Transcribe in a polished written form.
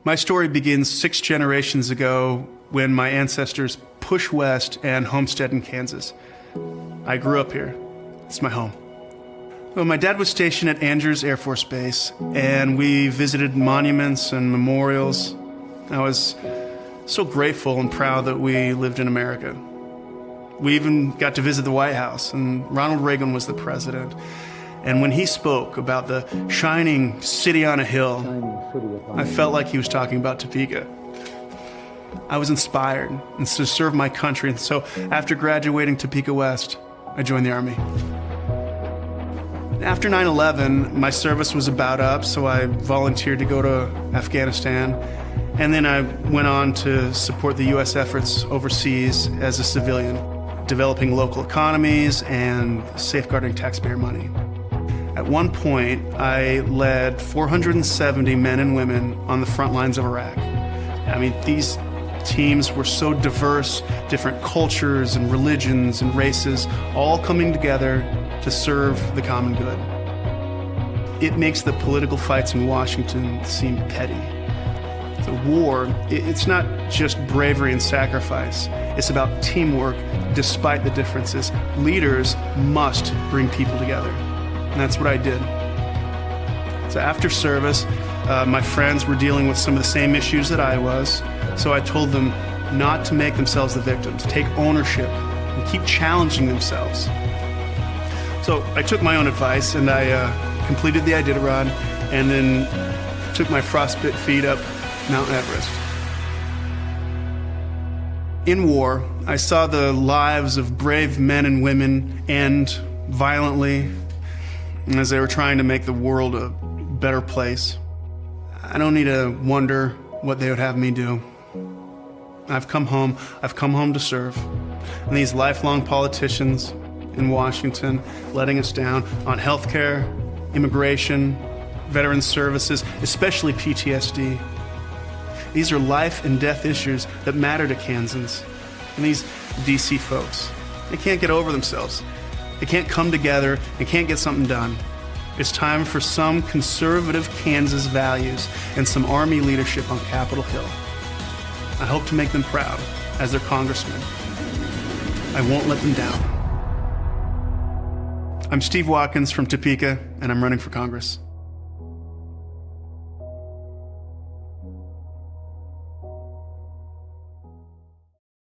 My story begins 6 generations ago when my ancestors pushed west and homesteaded in Kansas. I grew up here. It's my home. Well, my dad was stationed at Andrews Air Force Base, and we visited monuments and memorials. I was so grateful and proud that we lived in America. We even got to visit the White House, and Ronald Reagan was the president. And when he spoke about the shining city on a hill, I felt like he was talking about Topeka. I was inspired and to serve my country, and so after graduating Topeka West, I joined the Army. After 9/11, my service was about up, so I volunteered to go to Afghanistan, and then I went on to support the U.S. efforts overseas as a civilian, developing local economies and safeguarding taxpayer money. At one point, I led 470 men and women on the front lines of Iraq. I mean, these teams were so diverse, different cultures and religions and races, all coming together to serve the common good. It makes the political fights in Washington seem petty. The war, it's not just bravery and sacrifice. It's about teamwork despite the differences. Leaders must bring people together. And that's what I did. So after service, my friends were dealing with some of the same issues that I was. So I told them not to make themselves the victims, take ownership, and keep challenging themselves. So I took my own advice and I completed the Iditarod and then took my frostbit feet up Mount Everest. In war, I saw the lives of brave men and women end violently as they were trying to make the world a better place. I don't need to wonder what they would have me do. I've come home to serve. And these lifelong politicians in Washington letting us down on healthcare, immigration, veteran services, especially PTSD. These are life and death issues that matter to Kansans. And these DC folks, they can't get over themselves. They can't come together and can't get something done. It's time for some conservative Kansas values and some Army leadership on Capitol Hill. I hope to make them proud as their congressman. I won't let them down. I'm Steve Watkins from Topeka, and I'm running for Congress.